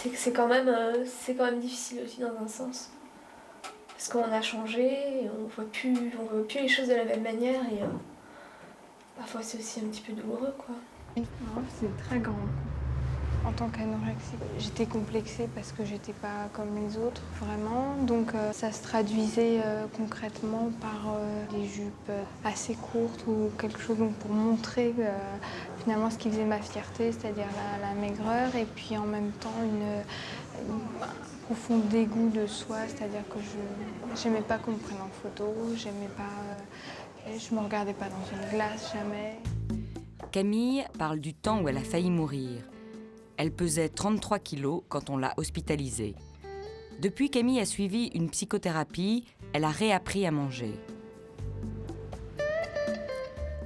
c'est que c'est quand même difficile aussi dans un sens. Parce qu'on a changé, et on voit plus les choses de la même manière et parfois c'est aussi un petit peu douloureux, quoi. Non, c'est très grand. En tant qu'anorexique, j'étais complexée parce que j'étais pas comme les autres, vraiment. Donc ça se traduisait concrètement par des jupes assez courtes ou quelque chose pour montrer finalement ce qui faisait ma fierté, c'est-à-dire la maigreur, et puis en même temps un profond dégoût de soi, c'est-à-dire que je n'aimais pas qu'on me prenne en photo, je me regardais pas dans une glace, jamais. Camille parle du temps où elle a failli mourir. Elle pesait 33 kilos quand on l'a hospitalisée. Depuis, Camille a suivi une psychothérapie, elle a réappris à manger.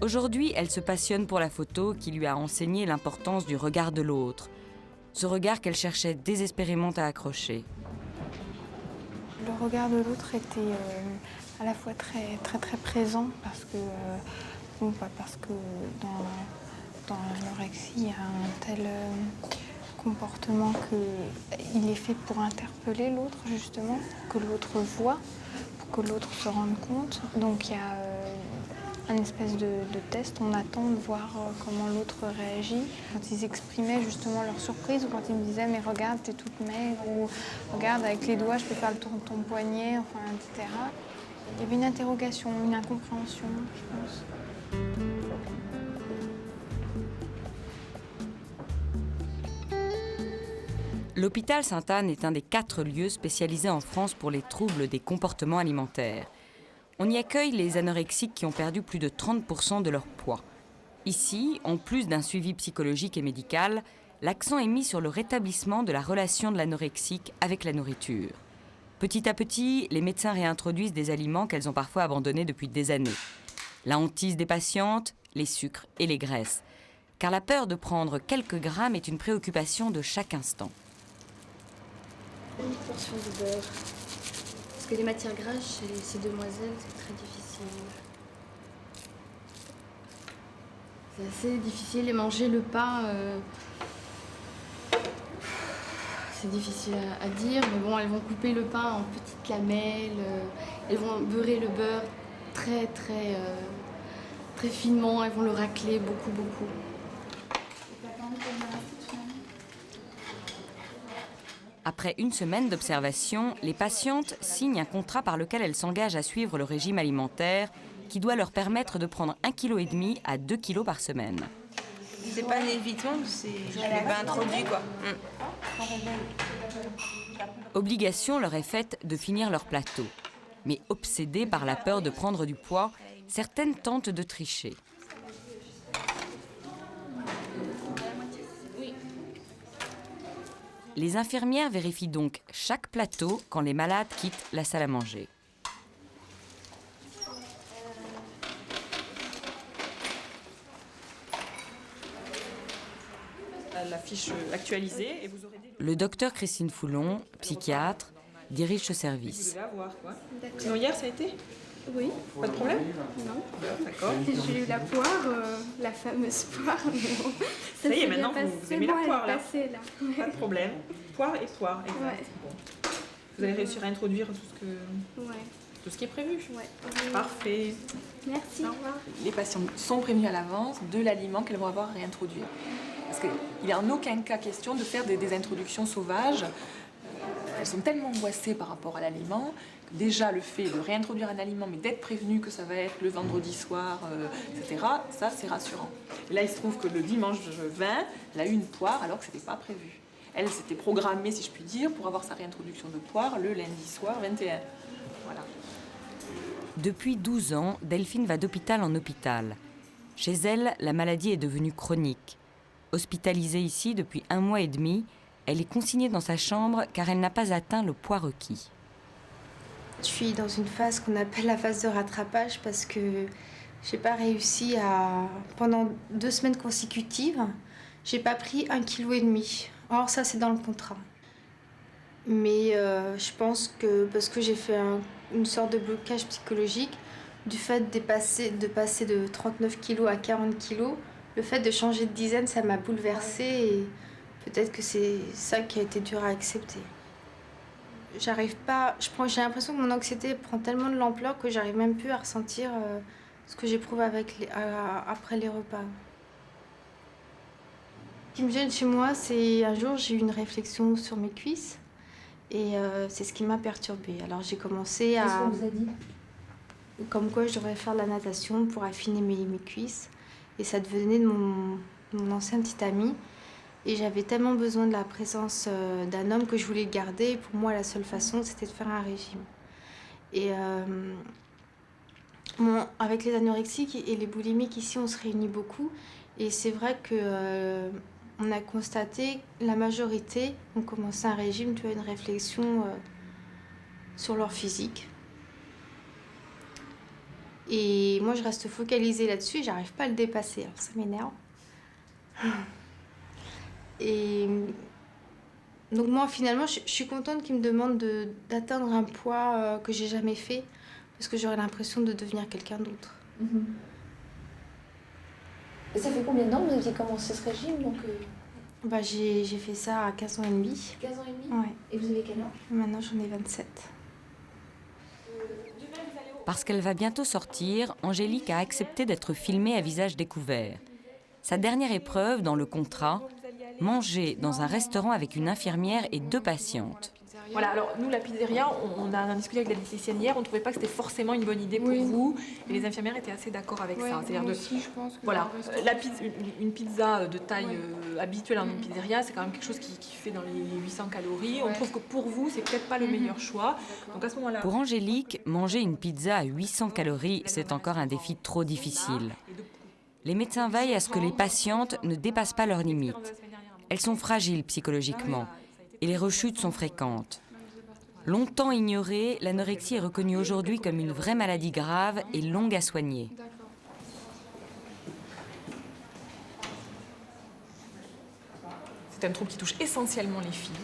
Aujourd'hui, elle se passionne pour la photo qui lui a enseigné l'importance du regard de l'autre. Ce regard qu'elle cherchait désespérément à accrocher. Le regard de l'autre était à la fois très, très, très présent parce que, parce que dans l'anorexie, il y a un tel comportement qu'il est fait pour interpeller l'autre, justement, pour que l'autre voit, pour que l'autre se rende compte. Donc il y a un espèce de test, on attend de voir comment l'autre réagit. Quand ils exprimaient justement leur surprise ou quand ils me disaient « mais regarde, t'es toute maigre » ou « regarde, avec les doigts, je peux faire le tour de ton poignet », enfin, etc. Il y avait une interrogation, une incompréhension, je pense. L'hôpital Sainte-Anne est un des 4 lieux spécialisés en France pour les troubles des comportements alimentaires. On y accueille les anorexiques qui ont perdu plus de 30% de leur poids. Ici, en plus d'un suivi psychologique et médical, l'accent est mis sur le rétablissement de la relation de l'anorexique avec la nourriture. Petit à petit, les médecins réintroduisent des aliments qu'elles ont parfois abandonnés depuis des années. La hantise des patientes, les sucres et les graisses. Car la peur de prendre quelques grammes est une préoccupation de chaque instant. Une portion de beurre. Parce que les matières grasses chez ces demoiselles, c'est très difficile. C'est assez difficile et manger le pain, c'est difficile à dire, mais bon, elles vont couper le pain en petites lamelles, elles vont beurrer le beurre très très très finement, elles vont le racler beaucoup beaucoup. Après une semaine d'observation, les patientes signent un contrat par lequel elles s'engagent à suivre le régime alimentaire qui doit leur permettre de prendre 1,5 kg à 2 kg par semaine. C'est pas un évitement, je l'ai pas introduit, quoi. Obligation leur est faite de finir leur plateau. Mais obsédées par la peur de prendre du poids, certaines tentent de tricher. Les infirmières vérifient donc chaque plateau quand les malades quittent la salle à manger. La fiche actualisée et vous aurez des... Le docteur Christine Foulon, psychiatre, dirige ce service. Vous devez avoir, quoi. Sinon hier, ça a été? Oui. Pas de problème? Non. D'accord. J'ai eu la poire, la fameuse poire, mais bon, Ça y est, maintenant vous aimez la poire, là. Passé, là. Pas de problème. Poire et poire, exact. Ouais. Bon. Vous allez réussir à introduire tout ce qui est prévu? Ouais. Parfait. Merci. Au revoir. Les patients sont prévenus à l'avance de l'aliment qu'elles vont avoir à réintroduire. Parce qu'il n'est en aucun cas question de faire des introductions sauvages. Elles sont tellement angoissées par rapport à l'aliment que déjà le fait de réintroduire un aliment, mais d'être prévenu que ça va être le vendredi soir, etc., ça c'est rassurant. Et là il se trouve que le dimanche 20, elle a eu une poire alors que ce n'était pas prévu. Elle s'était programmée, si je puis dire, pour avoir sa réintroduction de poire le lundi soir 21. Voilà. Depuis 12 ans, Delphine va d'hôpital en hôpital. Chez elle, la maladie est devenue chronique. Hospitalisée ici depuis 1 mois et demi, elle est consignée dans sa chambre car elle n'a pas atteint le poids requis. Je suis dans une phase qu'on appelle la phase de rattrapage parce que j'ai pas réussi à... Pendant 2 semaines consécutives, j'ai pas pris 1,5 kg. Or ça c'est dans le contrat. Mais je pense que parce que j'ai fait une sorte de blocage psychologique, du fait de passer de 39 kg à 40 kg, le fait de changer de dizaine, ça m'a bouleversée et Peut-être que c'est ça qui a été dur à accepter. J'arrive pas, j'ai l'impression que mon anxiété prend tellement de l'ampleur que j'arrive même plus à ressentir ce que j'éprouve après les repas. Ce qui me gêne chez moi, c'est un jour j'ai eu une réflexion sur mes cuisses et c'est ce qui m'a perturbée. Alors j'ai commencé à... Qu'est-ce qu'on vous a dit? Comme quoi je devrais faire de la natation pour affiner mes cuisses. Et ça devenait de mon ancien petit ami. Et j'avais tellement besoin de la présence d'un homme que je voulais le garder. Et pour moi, la seule façon, c'était de faire un régime. Et avec les anorexiques et les boulimiques, ici, on se réunit beaucoup. Et c'est vrai que on a constaté que la majorité ont commencé un régime, tu as une réflexion sur leur physique. Et moi, je reste focalisée là-dessus, j'arrive pas à le dépasser, alors ça m'énerve. Et donc moi, finalement, je suis contente qu'ils me demandent d'atteindre un poids que j'ai jamais fait, parce que j'aurais l'impression de devenir quelqu'un d'autre. Et ça fait combien de temps que vous aviez commencé ce régime donc, Bah, j'ai fait ça à 15 ans et demi. 15 ans et demi. Ouais. Et vous avez quel âge? Maintenant, j'en ai 27. Parce qu'elle va bientôt sortir, Angélique a accepté d'être filmée à visage découvert. Sa dernière épreuve dans le contrat, manger dans un restaurant avec une infirmière et 2 patientes. Voilà, alors nous, la pizzeria, on a discuté avec la diététicienne hier, on ne trouvait pas que c'était forcément une bonne idée pour vous, et les infirmières étaient assez d'accord avec ça. C'est-à-dire aussi, je pense que voilà, une pizza de taille habituelle en une pizzeria, c'est quand même quelque chose qui fait dans les 800 calories. On trouve que pour vous, c'est peut-être pas le meilleur choix. Donc à ce moment-là... Pour Angélique, manger une pizza à 800 calories, c'est encore un défi trop difficile. Les médecins veillent à ce que les patientes ne dépassent pas leurs limites. Elles sont fragiles psychologiquement et les rechutes sont fréquentes. Longtemps ignorée, l'anorexie est reconnue aujourd'hui comme une vraie maladie grave et longue à soigner. C'est un trouble qui touche essentiellement les filles.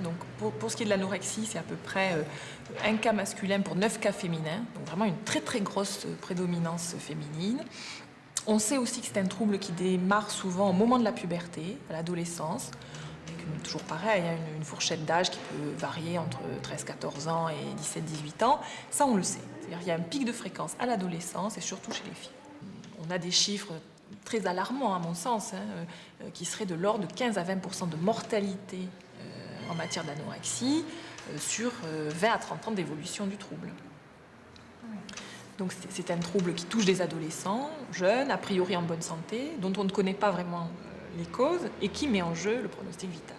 Donc pour ce qui est de l'anorexie, c'est à peu près 1 cas masculin pour 9 cas féminins. Donc vraiment une très très grosse prédominance féminine. On sait aussi que c'est un trouble qui démarre souvent au moment de la puberté, à l'adolescence. Toujours pareil, une fourchette d'âge qui peut varier entre 13-14 ans et 17-18 ans. Ça, on le sait. C'est-à-dire qu'il y a un pic de fréquence à l'adolescence et surtout chez les filles. On a des chiffres très alarmants, à mon sens, qui seraient de l'ordre de 15 à 20% de mortalité en matière d'anorexie sur 20 à 30 ans d'évolution du trouble. Donc c'est un trouble qui touche des adolescents, jeunes, a priori en bonne santé, dont on ne connaît pas vraiment les causes et qui met en jeu le pronostic vital.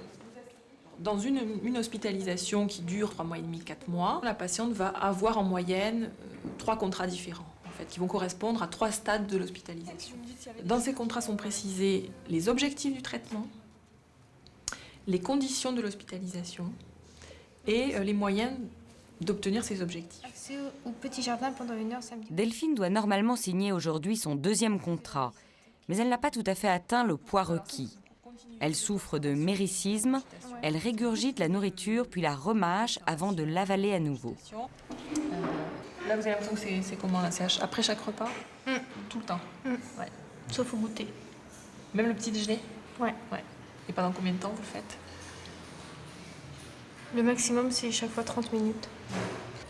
Dans une hospitalisation qui dure 3 mois et demi, 4 mois, la patiente va avoir en moyenne 3 contrats différents, en fait, qui vont correspondre à 3 stades de l'hospitalisation. Dans ces contrats sont précisés les objectifs du traitement, les conditions de l'hospitalisation et les moyens d'obtenir ces objectifs. Accès au petit jardin pendant 1 heure samedi. Delphine doit normalement signer aujourd'hui son 2e contrat, mais elle n'a pas tout à fait atteint le poids requis. Elle souffre de méricisme, elle régurgite la nourriture puis la remâche avant de l'avaler à nouveau. Là, vous avez l'impression que c'est comment là? C'est après chaque repas? Tout le temps? Ouais. Sauf au goûter. Même le petit déjeuner? Ouais. Et pendant combien de temps vous le faites? Le maximum, c'est chaque fois 30 minutes.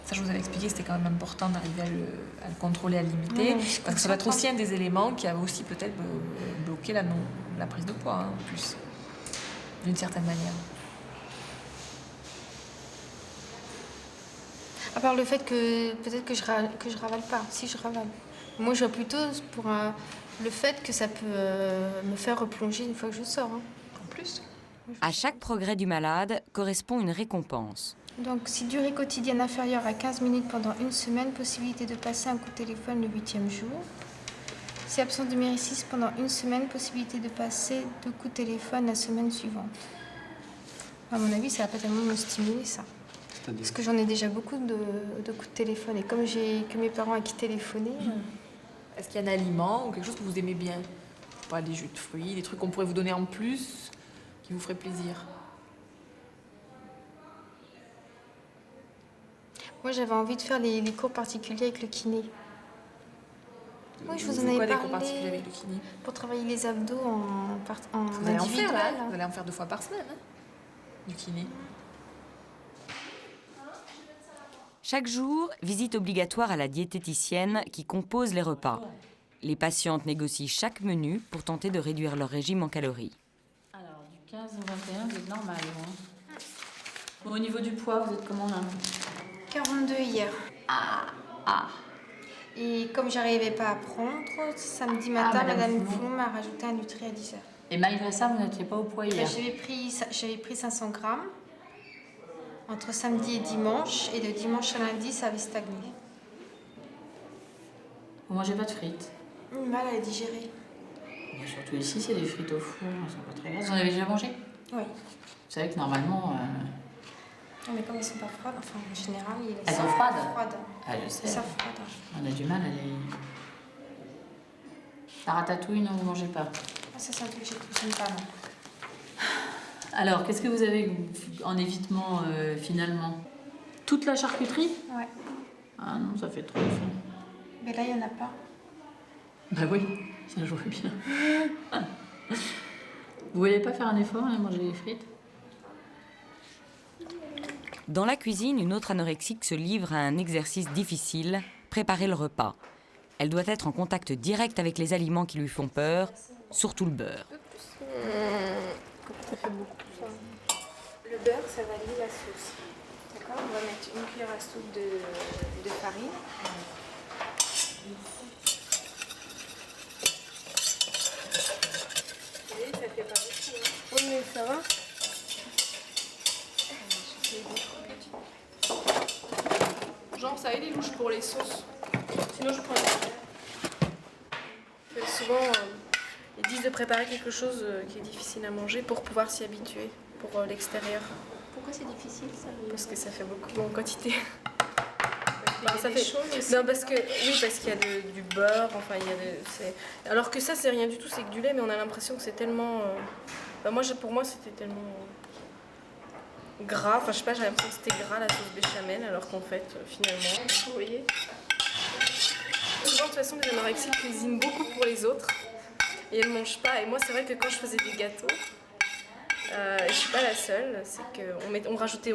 Ça, je vous avais expliqué, c'était quand même important d'arriver à le contrôler, à le limiter, parce que ça va être aussi un des éléments qui a aussi peut-être bloqué la prise de poids, en plus, d'une certaine manière. À part le fait que peut-être que je ravale pas, si je ravale. Moi, je vois plutôt pour le fait que ça peut me faire replonger une fois que je sors. En plus. À chaque progrès du malade correspond une récompense. Donc, si durée quotidienne inférieure à 15 minutes pendant 1 semaine, possibilité de passer un coup de téléphone le 8e jour. Si absence de méricisme pendant 1 semaine, possibilité de passer 2 coups de téléphone la semaine suivante. À mon avis, ça va pas tellement me stimuler, ça. Parce que j'en ai déjà beaucoup de coups de téléphone. Et comme j'ai que mes parents à qui téléphoner... Est-ce qu'il y a un aliment ou quelque chose que vous aimez bien? Pas des jus de fruits, des trucs qu'on pourrait vous donner en plus, qui vous ferait plaisir? Moi, j'avais envie de faire les cours particuliers avec le kiné. Oui, je vous C'est en avais quoi les parlé. cours particuliers avec le kiné? Pour travailler les abdos en Vous allez en faire individuel. là, vous allez en faire 2 fois par semaine, hein, du kiné. Chaque jour, visite obligatoire à la diététicienne qui compose les repas. Les patientes négocient chaque menu pour tenter de réduire leur régime en calories. Alors, du 15 au 21, vous êtes normal, vous, hein. Bon, au niveau du poids, vous êtes comment, là? 42 hier. Et comme j'arrivais pas à prendre, samedi matin, Madame Foulon m'a rajouté un Nutri à 10h. Et malgré ça, vous n'étiez pas au poids hier? J'avais pris 500 grammes entre samedi et dimanche, et de dimanche à lundi, ça avait stagné. Vous mangez pas de frites? Mal à digérer. Bon, surtout ici, c'est des frites au four, elles sont pas très grasses. Vous en avez déjà mangé? Oui. Vous savez que normalement... Non, mais comme elles sont pas froides, enfin en général, Elles sont froides? Froides. Ah, je sais. Elles sont froides. On a du mal à les... La ratatouille, non, vous mangez pas? Ah, ça, c'est un truc que j'aime pas, non. Alors, qu'est-ce que vous avez en évitement, finalement? Toute la charcuterie? Ouais. Ah non, ça fait trop faim. Mais là, il n'y en a pas. Bah oui, ça jouerait bien. Vous voulez pas faire un effort et manger des frites? Dans la cuisine, une autre anorexique se livre à un exercice difficile, préparer le repas. Elle doit être en contact direct avec les aliments qui lui font peur, surtout le beurre. Le beurre, ça va lier la sauce. D'accord? On va mettre une cuillère à soupe de farine. Oui, ça fait pas beaucoup. Hein. Oui, mais ça va. Genre, ça aide les louches pour les sauces. Sinon, je prends une. Souvent, ils disent de préparer quelque chose qui est difficile à manger pour pouvoir s'y habituer pour l'extérieur. Pourquoi c'est difficile ça? Parce que ça fait beaucoup en quantité. Ça fait chaud aussi. Non, parce qu'il y a du beurre, enfin, il y a alors que ça, c'est rien du tout, c'est que du lait, mais on a l'impression que c'est tellement. Pour moi, c'était tellement gras. Enfin, je sais pas, j'ai l'impression que c'était gras la sauce béchamel, alors qu'en fait, finalement, vous voyez. Souvent, de toute façon, les anorexiques cuisinent beaucoup pour les autres et elles ne mangent pas. Et moi, c'est vrai que quand je faisais des gâteaux, je suis pas la seule, c'est qu'on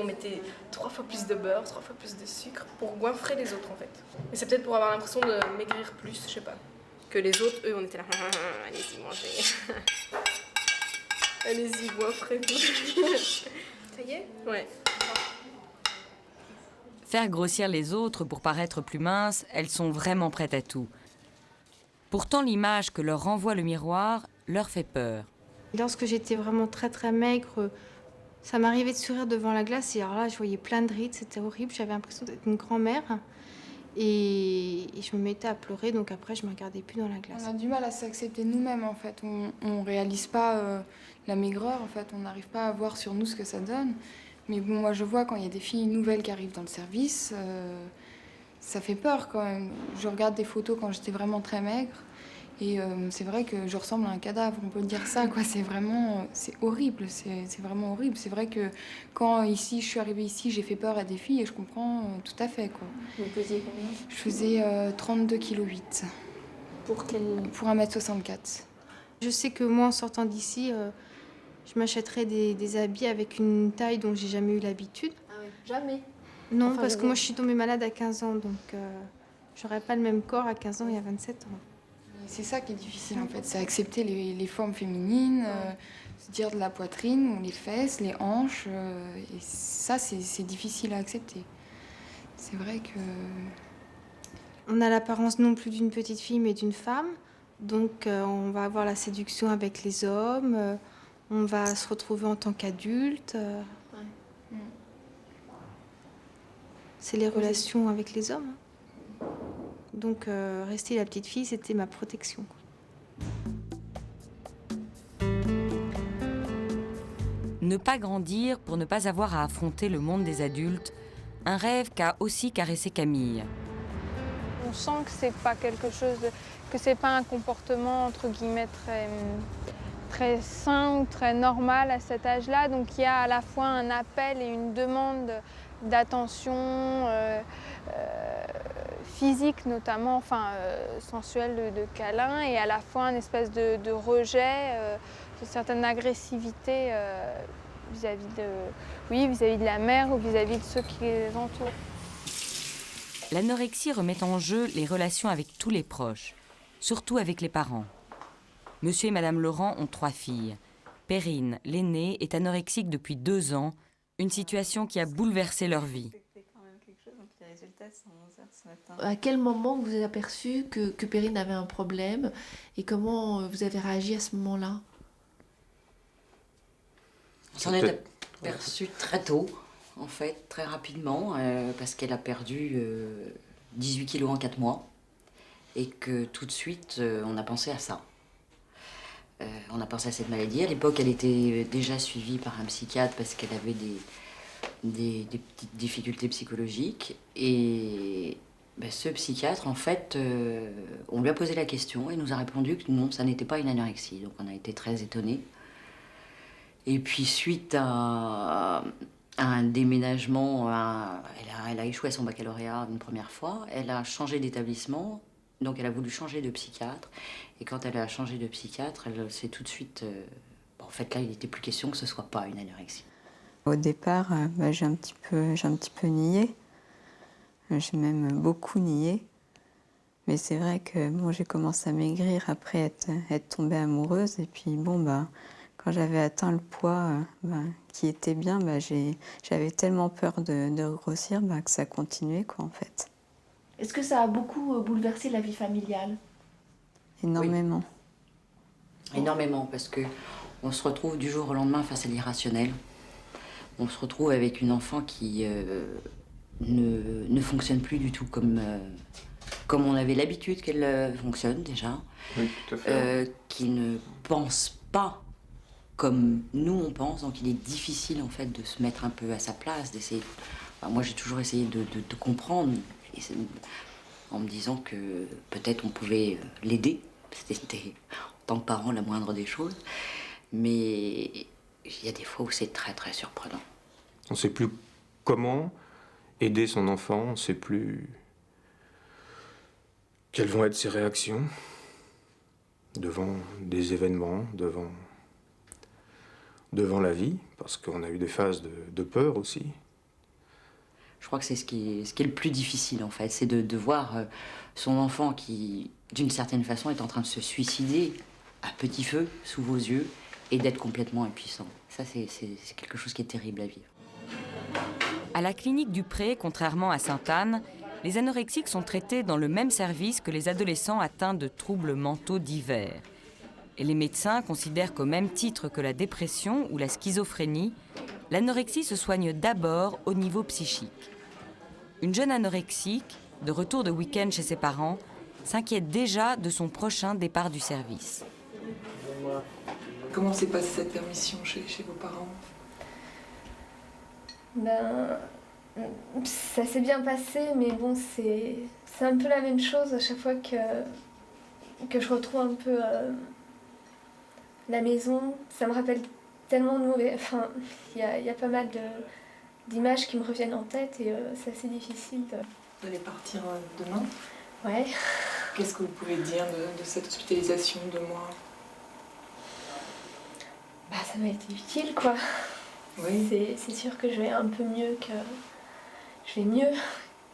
mettait 3 fois plus de beurre, 3 fois plus de sucre pour goinfrer les autres en fait. Et c'est peut-être pour avoir l'impression de maigrir plus, je sais pas. Que les autres, eux, on était là, allez-y, mangez. Allez-y, goinfrez-vous. Ça y est? Ouais. Faire grossir les autres pour paraître plus minces, elles sont vraiment prêtes à tout. Pourtant, l'image que leur renvoie le miroir leur fait peur. Lorsque j'étais vraiment très très maigre, ça m'arrivait de sourire devant la glace et alors là je voyais plein de rides, c'était horrible, j'avais l'impression d'être une grand-mère et je me mettais à pleurer, donc après je ne me regardais plus dans la glace. On a du mal à s'accepter nous-mêmes en fait, on réalise pas la maigreur en fait, on n'arrive pas à voir sur nous ce que ça donne. Mais bon, moi je vois quand il y a des filles nouvelles qui arrivent dans le service, ça fait peur quand même. Je regarde des photos quand j'étais vraiment très maigre. Et c'est vrai que je ressemble à un cadavre, on peut dire ça, quoi. C'est horrible, c'est vraiment horrible. C'est vrai que quand je suis arrivée ici, j'ai fait peur à des filles et je comprends tout à fait, quoi. Vous pesiez combien? Je faisais 32,8 kg. Pour 1m64. Je sais que moi, en sortant d'ici, je m'achèterais des habits avec une taille dont j'ai jamais eu l'habitude. Ah oui, jamais? Non, Enfin, parce que moi je suis tombée malade à 15 ans, donc j'aurais pas le même corps à 15 ans et à 27 ans. C'est ça qui est difficile en fait, c'est accepter les formes féminines, se dire de la poitrine, les fesses, les hanches, et ça c'est difficile à accepter. C'est vrai que... On n'a l'apparence non plus d'une petite fille mais d'une femme, donc on va avoir la séduction avec les hommes, on va se retrouver en tant qu'adulte. C'est les relations avec les hommes. Donc rester la petite fille, c'était ma protection. Ne pas grandir pour ne pas avoir à affronter le monde des adultes, un rêve qu'a aussi caressé Camille. On sent que c'est pas quelque chose que c'est pas un comportement entre guillemets très sain ou très normal à cet âge-là. Donc il y a à la fois un appel et une demande d'attention physique notamment, enfin sensuelle de câlin, et à la fois une espèce de rejet, de certaine agressivité vis-à-vis de la mère ou vis-à-vis de ceux qui les entourent. L'anorexie remet en jeu les relations avec tous les proches, surtout avec les parents. Monsieur et Madame Laurent ont 3 filles. Perrine, l'aînée, est anorexique depuis 2 ans, une situation qui a bouleversé leur vie. À quel moment vous avez aperçu que Perrine avait un problème et comment vous avez réagi à ce moment-là? On s'en est aperçu très tôt, en fait, très rapidement, parce qu'elle a perdu 18 kilos en 4 mois et que tout de suite, on a pensé à ça. On a pensé à cette maladie. À l'époque, elle était déjà suivie par un psychiatre parce qu'elle avait des petites difficultés psychologiques. Et ce psychiatre, en fait, on lui a posé la question et nous a répondu que non, ça n'était pas une anorexie. Donc on a été très étonnés. Et puis suite à un déménagement, elle a échoué à son baccalauréat une première fois, elle a changé d'établissement, donc elle a voulu changer de psychiatre. Et quand elle a changé de psychiatre, elle s'est tout de suite... en fait, là, il n'était plus question que ce ne soit pas une anorexie. Au départ, j'ai un petit peu nié. J'ai même beaucoup nié. Mais c'est vrai que j'ai commencé à maigrir après être tombée amoureuse. Et puis quand j'avais atteint le poids qui était bien, j'avais tellement peur de grossir que ça continuait, en fait. Est-ce que ça a beaucoup bouleversé la vie familiale? Énormément. Oui. Énormément, parce qu'on se retrouve du jour au lendemain face à l'irrationnel. On se retrouve avec une enfant qui ne fonctionne plus du tout comme on avait l'habitude qu'elle fonctionne déjà. Oui, tout à fait. Qui ne pense pas comme nous on pense, donc il est difficile en fait de se mettre un peu à sa place, d'essayer. Moi j'ai toujours essayé de comprendre, en me disant que peut-être on pouvait l'aider. C'était en tant que parent la moindre des choses, mais il y a des fois où c'est très très surprenant. On ne sait plus comment aider son enfant, on ne sait plus quelles vont être ses réactions devant des événements, devant la vie, parce qu'on a eu des phases de peur aussi. Je crois que c'est ce qui est le plus difficile en fait, c'est de voir son enfant qui, d'une certaine façon, est en train de se suicider à petit feu, sous vos yeux, et d'être complètement impuissant. Ça, c'est quelque chose qui est terrible à vivre. À la clinique du Pré, contrairement à Sainte-Anne, les anorexiques sont traités dans le même service que les adolescents atteints de troubles mentaux divers. Et les médecins considèrent qu'au même titre que la dépression ou la schizophrénie, l'anorexie se soigne d'abord au niveau psychique. Une jeune anorexique, de retour de week-end chez ses parents, s'inquiète déjà de son prochain départ du service. Comment s'est passée cette permission chez vos parents? Ça s'est bien passé, mais bon, c'est un peu la même chose à chaque fois que je retrouve un peu la maison. Ça me rappelle tellement de mauvais... Enfin, il y a pas mal d'images qui me reviennent en tête et c'est assez difficile de... Vous allez partir demain? Ouais. Qu'est-ce que vous pouvez dire de cette hospitalisation de moi? Ça m'a été utile, quoi. Oui. C'est sûr que je vais un peu mieux que... Je vais mieux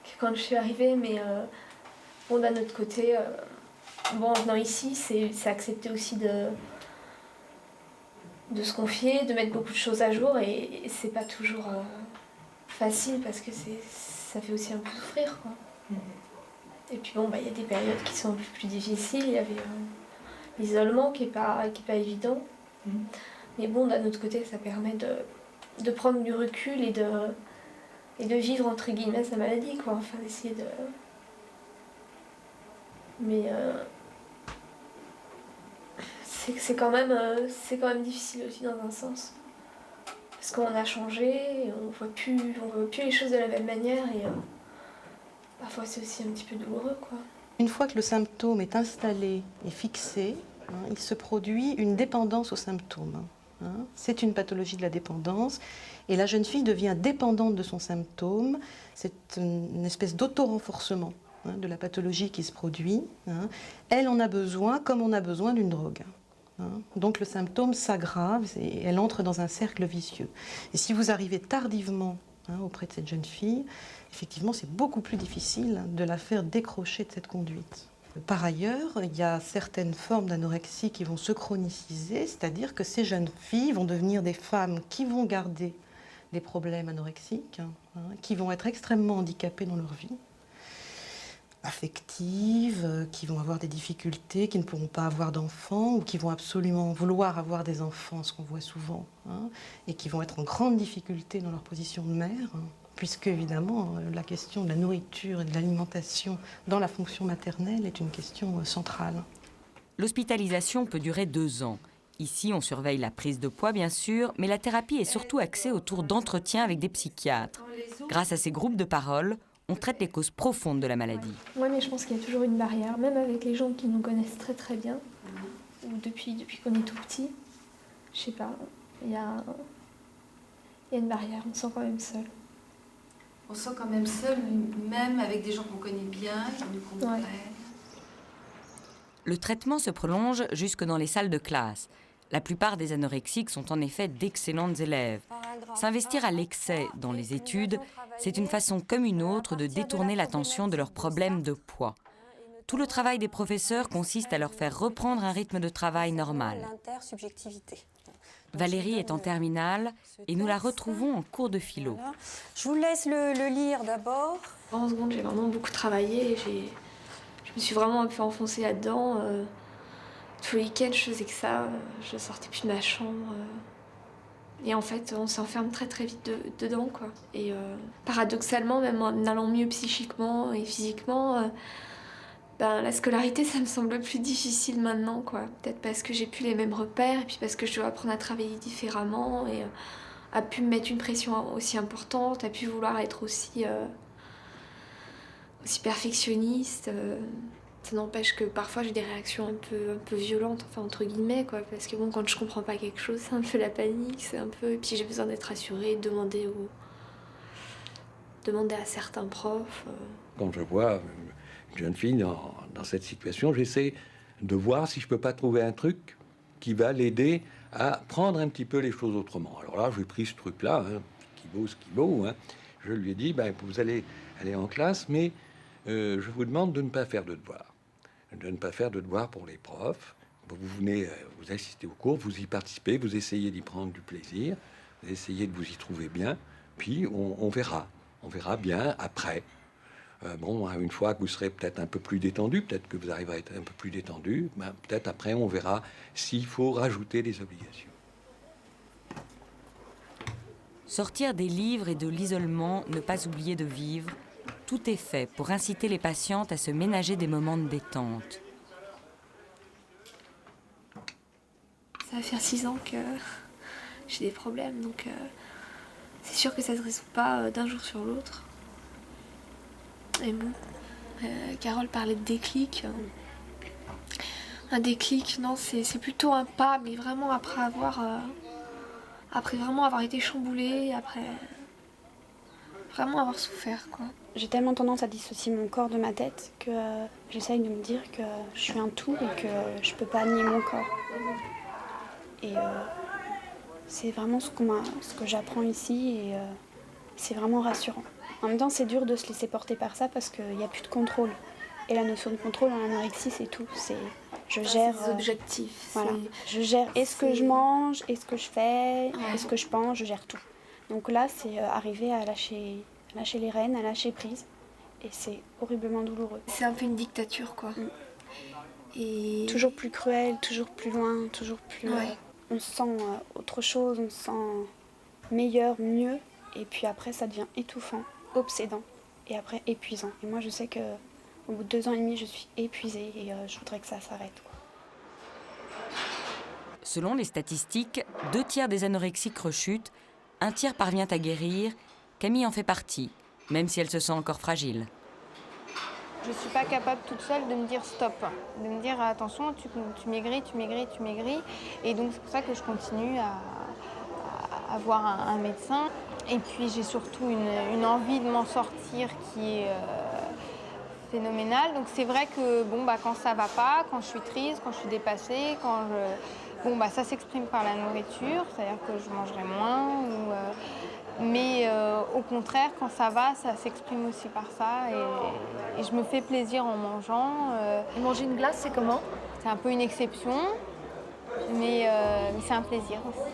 que quand je suis arrivée, mais d'un autre côté, en venant ici, c'est accepter aussi de se confier, de mettre beaucoup de choses à jour, et c'est pas toujours facile parce que ça fait aussi un peu souffrir, quoi. Et puis il y a des périodes qui sont un peu plus difficiles. Il y avait l'isolement qui est pas évident. Mais d'un autre côté, ça permet de prendre du recul et de vivre entre guillemets sa maladie, quoi. Enfin, d'essayer de... Mais c'est quand même difficile aussi dans un sens. Parce qu'on a changé, on voit plus les choses de la même manière et parfois c'est aussi un petit peu douloureux, quoi. Une fois que le symptôme est installé et fixé, il se produit une dépendance au symptôme. C'est une pathologie de la dépendance et la jeune fille devient dépendante de son symptôme. C'est une espèce d'auto-renforcement de la pathologie qui se produit, elle en a besoin comme on a besoin d'une drogue. Donc le symptôme s'aggrave et elle entre dans un cercle vicieux. Et si vous arrivez tardivement auprès de cette jeune fille, effectivement c'est beaucoup plus difficile de la faire décrocher de cette conduite. Par ailleurs, il y a certaines formes d'anorexie qui vont se chroniciser, c'est-à-dire que ces jeunes filles vont devenir des femmes qui vont garder des problèmes anorexiques, qui vont être extrêmement handicapées dans leur vie, affectives, qui vont avoir des difficultés, qui ne pourront pas avoir d'enfants, ou qui vont absolument vouloir avoir des enfants, ce qu'on voit souvent, et qui vont être en grande difficulté dans leur position de mère, puisque évidemment la question de la nourriture et de l'alimentation dans la fonction maternelle est une question centrale. L'hospitalisation peut durer 2 ans. Ici, on surveille la prise de poids, bien sûr, mais la thérapie est surtout axée autour d'entretiens avec des psychiatres. Grâce à ces groupes de parole, on traite les causes profondes de la maladie. Oui, mais je pense qu'il y a toujours une barrière, même avec les gens qui nous connaissent très très bien, ou depuis qu'on est tout petit. Je sais pas, il y a une barrière, on se sent quand même seul. On se sent quand même seul, même avec des gens qu'on connaît bien, qui nous comprennent. Ouais. Le traitement se prolonge jusque dans les salles de classe. La plupart des anorexiques sont en effet d'excellentes élèves. S'investir à l'excès dans les études, c'est une façon comme une autre de détourner l'attention de leurs problèmes de poids. Tout le travail des professeurs consiste à leur faire reprendre un rythme de travail normal. Valérie est en terminale et nous la retrouvons en cours de philo. Je vous laisse le lire d'abord. En seconde, j'ai vraiment beaucoup travaillé. Je me suis vraiment un peu enfoncée là-dedans. Tous les week-ends, je faisais que ça. Je sortais plus de ma chambre. Et en fait, on s'enferme très très vite dedans, quoi. Et paradoxalement, même en allant mieux psychiquement et physiquement, la scolarité, ça me semble plus difficile maintenant, quoi. Peut-être parce que j'ai plus les mêmes repères, et puis parce que je dois apprendre à travailler différemment, et à plus me mettre une pression aussi importante, à plus vouloir être aussi perfectionniste. Ça n'empêche que parfois j'ai des réactions un peu violentes, enfin entre guillemets, quoi. Parce que bon, quand je comprends pas quelque chose, c'est un peu la panique, c'est un peu... Et puis j'ai besoin d'être rassurée, demander à certains profs. Quand je vois une jeune fille dans cette situation, j'essaie de voir si je peux pas trouver un truc qui va l'aider à prendre un petit peu les choses autrement. Alors là, j'ai pris ce truc-là, qui vaut ce qui vaut. Je lui ai dit, vous allez aller en classe, mais je vous demande de ne pas faire de devoirs. De ne pas faire de devoirs pour les profs. Vous venez, vous assistez au cours, vous y participez, vous essayez d'y prendre du plaisir, vous essayez de vous y trouver bien, puis on verra. On verra bien après. Une fois que vous serez peut-être un peu plus détendu, peut-être que vous arriverez à être un peu plus détendu, peut-être après on verra s'il faut rajouter des obligations. Sortir des livres et de l'isolement, ne pas oublier de vivre, tout est fait pour inciter les patientes à se ménager des moments de détente. Ça va faire 6 ans que j'ai des problèmes, donc c'est sûr que ça ne se résout pas d'un jour sur l'autre. Et bon, Carole parlait de déclic. Un déclic, non, c'est plutôt un pas, mais vraiment après vraiment avoir été chamboulée, après vraiment avoir souffert, quoi. J'ai tellement tendance à dissocier mon corps de ma tête que j'essaye de me dire que je suis un tout et que je peux pas nier mon corps. Et c'est vraiment ce que j'apprends ici et c'est vraiment rassurant. En même temps, c'est dur de se laisser porter par ça parce qu'il n'y a plus de contrôle. Et la notion de contrôle en anorexie, c'est tout. Je gère des objectifs. Voilà. Je gère est-ce que je mange, est-ce que je fais, est-ce que je pense, je gère tout. Donc là, c'est arriver à lâcher les rênes, à lâcher prise. Et c'est horriblement douloureux. C'est un peu une dictature, quoi. Et toujours plus cruel, toujours plus loin, toujours plus... on sent autre chose, on sent meilleur, mieux. Et puis après, ça devient étouffant, obsédant. Et après, épuisant. Et moi, je sais qu'au bout de 2 ans et demi, je suis épuisée. Et je voudrais que ça s'arrête, quoi. Selon les statistiques, 2 tiers des anorexiques rechutent, 1 tiers parvient à guérir. Camille en fait partie, même si elle se sent encore fragile. Je ne suis pas capable toute seule de me dire stop, de me dire attention, tu maigris. Et donc c'est pour ça que je continue à voir un médecin. Et puis j'ai surtout une envie de m'en sortir qui est phénoménal. Donc c'est vrai que quand ça va pas, quand je suis triste, quand je suis dépassée, ça s'exprime par la nourriture, c'est-à-dire que je mangerai moins. Mais au contraire, quand ça va, ça s'exprime aussi par ça. Et je me fais plaisir en mangeant. Manger une glace, c'est comment? C'est un peu une exception, mais c'est un plaisir aussi.